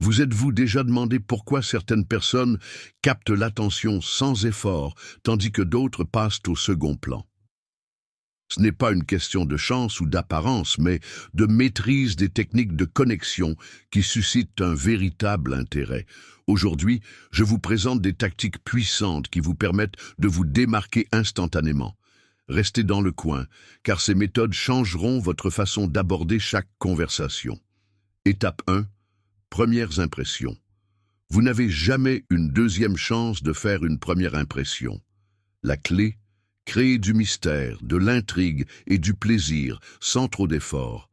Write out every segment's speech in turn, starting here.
Vous êtes-vous déjà demandé pourquoi certaines personnes captent l'attention sans effort, tandis que d'autres passent au second plan? Ce n'est pas une question de chance ou d'apparence, mais de maîtrise des techniques de connexion qui suscitent un véritable intérêt. Aujourd'hui, je vous présente des tactiques puissantes qui vous permettent de vous démarquer instantanément. Restez dans le coin, car ces méthodes changeront votre façon d'aborder chaque conversation. Étape 1. Premières impressions. Vous n'avez jamais une deuxième chance de faire une première impression. La clé: créer du mystère, de l'intrigue et du plaisir, sans trop d'efforts.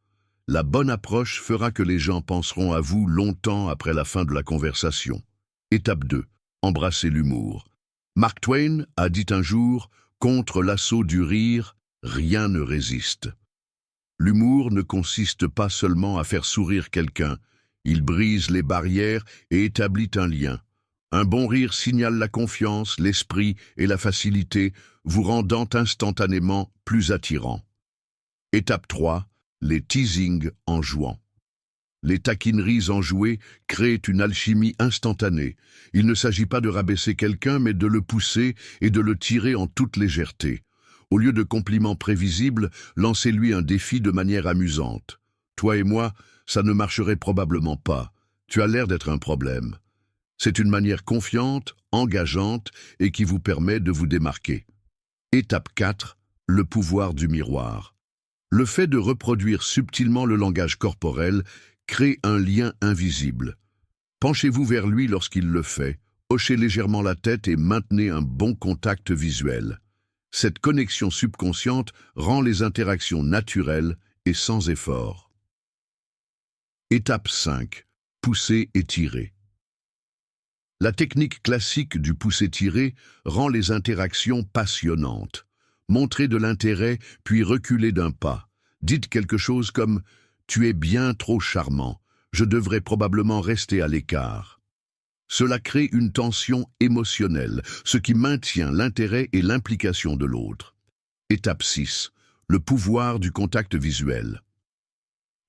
La bonne approche fera que les gens penseront à vous longtemps après la fin de la conversation. Étape 2. Embrasser l'humour. Mark Twain a dit un jour: « Contre l'assaut du rire, rien ne résiste. » L'humour ne consiste pas seulement à faire sourire quelqu'un, il brise les barrières et établit un lien. Un bon rire signale la confiance, l'esprit et la facilité, vous rendant instantanément plus attirant. Étape 3. Les teasings en jouant. Les taquineries enjouées créent une alchimie instantanée. Il ne s'agit pas de rabaisser quelqu'un, mais de le pousser et de le tirer en toute légèreté. Au lieu de compliments prévisibles, lancez-lui un défi de manière amusante. « Toi et moi, ça ne marcherait probablement pas. Tu as l'air d'être un problème. » C'est une manière confiante, engageante et qui vous permet de vous démarquer. Étape 4. Le pouvoir du miroir. Le fait de reproduire subtilement le langage corporel crée un lien invisible. Penchez-vous vers lui lorsqu'il le fait, hochez légèrement la tête et maintenez un bon contact visuel. Cette connexion subconsciente rend les interactions naturelles et sans effort. Étape 5. Pousser et tirer. La technique classique du pousser-tirer rend les interactions passionnantes. Montrez de l'intérêt, puis reculez d'un pas. Dites quelque chose comme « Tu es bien trop charmant, je devrais probablement rester à l'écart ». Cela crée une tension émotionnelle, ce qui maintient l'intérêt et l'implication de l'autre. Étape 6. Le pouvoir du contact visuel.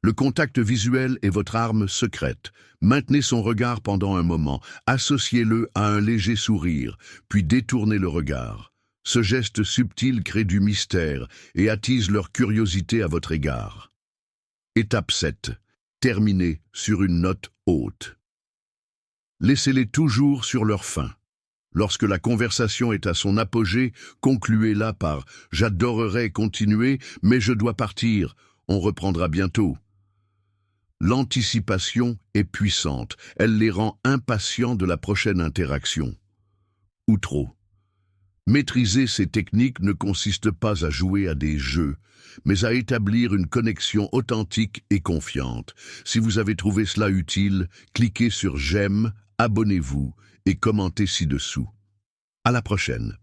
Le contact visuel est votre arme secrète. Maintenez son regard pendant un moment, associez-le à un léger sourire, puis détournez le regard. Ce geste subtil crée du mystère et attise leur curiosité à votre égard. Étape 7. Terminez sur une note haute. Laissez-les toujours sur leur faim. Lorsque la conversation est à son apogée, concluez-la par « J'adorerais continuer, mais je dois partir, on reprendra bientôt ». L'anticipation est puissante, elle les rend impatients de la prochaine interaction. Ou trop. Maîtriser ces techniques ne consiste pas à jouer à des jeux, mais à établir une connexion authentique et confiante. Si vous avez trouvé cela utile, cliquez sur « J'aime », abonnez-vous et commentez ci-dessous. À la prochaine.